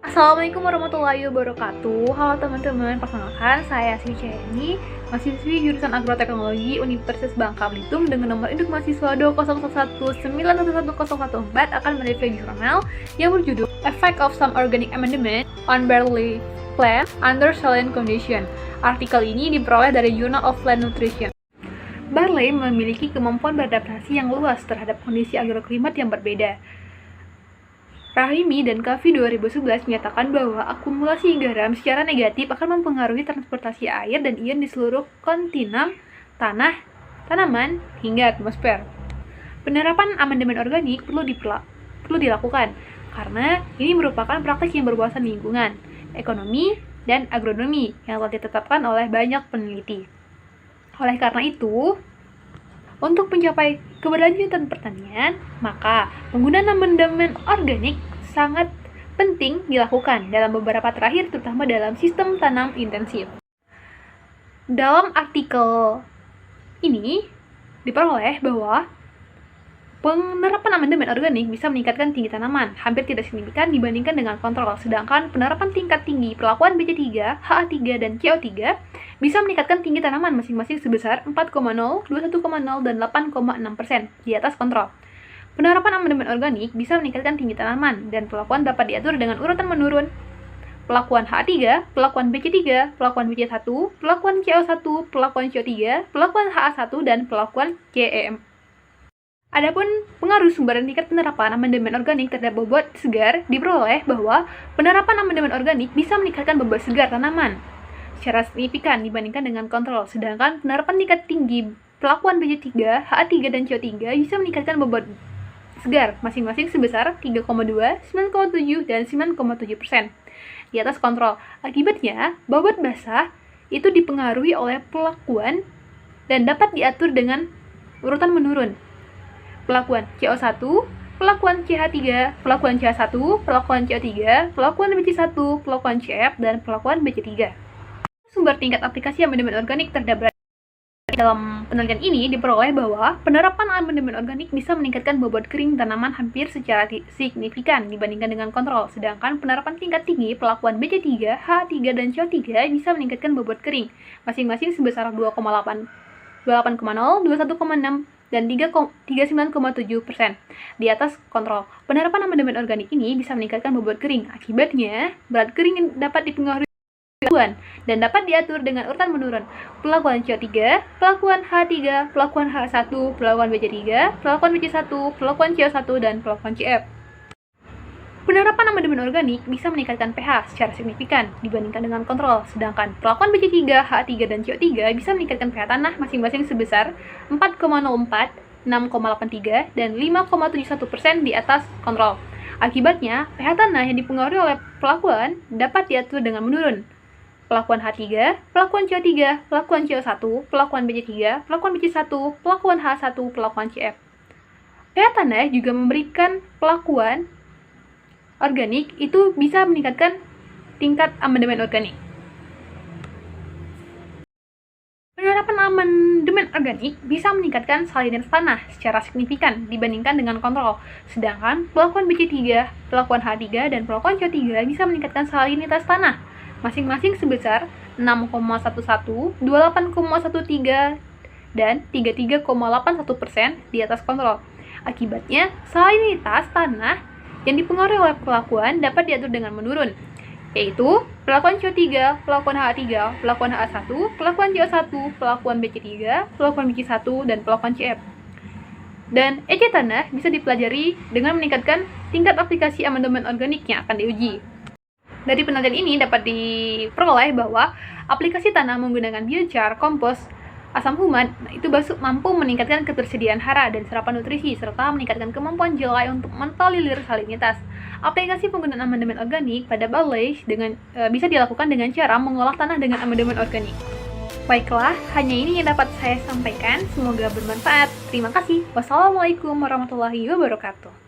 Assalamualaikum warahmatullahi wabarakatuh. Halo teman-teman, perkenalkan saya Sri Ceni, mahasiswi jurusan Agroteknologi Universitas Bangka Belitung dengan nomor induk mahasiswa 20019110114 akan mereview jurnal yang berjudul Effect of Some Organic Amendment on Barley Plant Under Saline Condition. Artikel ini diperoleh dari Journal of Plant Nutrition. Barley memiliki kemampuan beradaptasi yang luas terhadap kondisi agroklimat yang berbeda. Rahimi dan Kavi 2011 menyatakan bahwa akumulasi garam secara negatif akan mempengaruhi transportasi air dan ion di seluruh kontinen tanah, tanaman, hingga atmosfer. Penerapan amandemen organik perlu dilakukan karena ini merupakan praktik yang berwawasan lingkungan, ekonomi, dan agronomi yang telah ditetapkan oleh banyak peneliti. Oleh karena itu, untuk mencapai keberlanjutan pertanian, maka penggunaan amandemen organik sangat penting dilakukan dalam beberapa terakhir, terutama dalam sistem tanam intensif. Dalam artikel ini diperoleh bahwa penerapan amandemen organik bisa meningkatkan tinggi tanaman hampir tidak signifikan dibandingkan dengan kontrol, sedangkan penerapan tingkat tinggi perlakuan BC3, HA3, dan CO3 bisa meningkatkan tinggi tanaman masing-masing sebesar 4,0, 21,0, dan 8,6% di atas kontrol. Penerapan amandemen organik bisa meningkatkan tinggi tanaman dan perlakuan dapat diatur dengan urutan menurun. Perlakuan HA3, perlakuan BC3, perlakuan BC1, perlakuan CO1, perlakuan CO3, perlakuan HA1, dan perlakuan CEM. Adapun pengaruh sumber dan tingkat penerapan amandemen organik terhadap bobot segar diperoleh bahwa penerapan amandemen organik bisa meningkatkan bobot segar tanaman secara signifikan dibandingkan dengan kontrol, sedangkan penerapan tingkat tinggi perlakuan BC3, HA3, dan CO3 bisa meningkatkan bobot segar masing-masing sebesar 3,2, 9,7, dan 9,7% di atas kontrol. Akibatnya, bobot basah itu dipengaruhi oleh perlakuan dan dapat diatur dengan urutan menurun. Perlakuan CO1, perlakuan CH3, perlakuan CH1, perlakuan CO3, perlakuan BC1, perlakuan CF, dan perlakuan BC3. Sumber tingkat aplikasi amandemen organik terhadap dalam penelitian ini diperoleh bahwa penerapan amandemen organik bisa meningkatkan bobot kering tanaman hampir secara signifikan dibandingkan dengan kontrol, sedangkan penerapan tingkat tinggi perlakuan BC3, H3, dan CO3 bisa meningkatkan bobot kering masing-masing sebesar 2,8, 28,0, 21,6, dan 39,7% di atas kontrol. Penerapan amandemen organik ini bisa meningkatkan bobot kering. Akibatnya, berat kering dapat dipengaruhi dan dapat diatur dengan urutan menurun. Perlakuan CO3, perlakuan H3, perlakuan H1, perlakuan BC3, perlakuan BC1, perlakuan CO1, dan perlakuan CF. Penerapan amandemen organik bisa meningkatkan pH secara signifikan dibandingkan dengan kontrol, sedangkan perlakuan BC3, H3, dan CO3 bisa meningkatkan pH tanah masing-masing sebesar 4,04, 6,83, dan 5,71% di atas kontrol. Akibatnya, pH tanah yang dipengaruhi oleh perlakuan dapat diatur dengan menurun. Perlakuan H3, perlakuan CO3, perlakuan CO1, perlakuan BC3, perlakuan BC1, perlakuan H1, perlakuan CF. pH tanah juga memberikan perlakuan organik itu bisa meningkatkan tingkat amandemen organik. Penerapan amandemen organik bisa meningkatkan salinitas tanah secara signifikan dibandingkan dengan kontrol, sedangkan perlakuan BC3, perlakuan H3, dan perlakuan CO3 bisa meningkatkan salinitas tanah masing-masing sebesar 6,11, 28,13, dan 33,81% di atas kontrol. Akibatnya, salinitas tanah yang dipengaruhi oleh perlakuan dapat diatur dengan menurun, yaitu perlakuan CO3, perlakuan H3, perlakuan H1, perlakuan CO1, perlakuan BC3, perlakuan BC1, dan perlakuan CF. Dan EC tanah bisa dipelajari dengan meningkatkan tingkat aplikasi amandemen organik yang akan diuji. Dari penelitian ini dapat diperoleh bahwa aplikasi tanah menggunakan biochar, kompos, asam humat itu mampu meningkatkan ketersediaan hara dan serapan nutrisi serta meningkatkan kemampuan jelai untuk mentolerir salinitas. Aplikasi penggunaan amandemen organik pada barley bisa dilakukan dengan cara mengolah tanah dengan amandemen organik. Baiklah, hanya ini yang dapat saya sampaikan. Semoga bermanfaat. Terima kasih. Wassalamualaikum warahmatullahi wabarakatuh.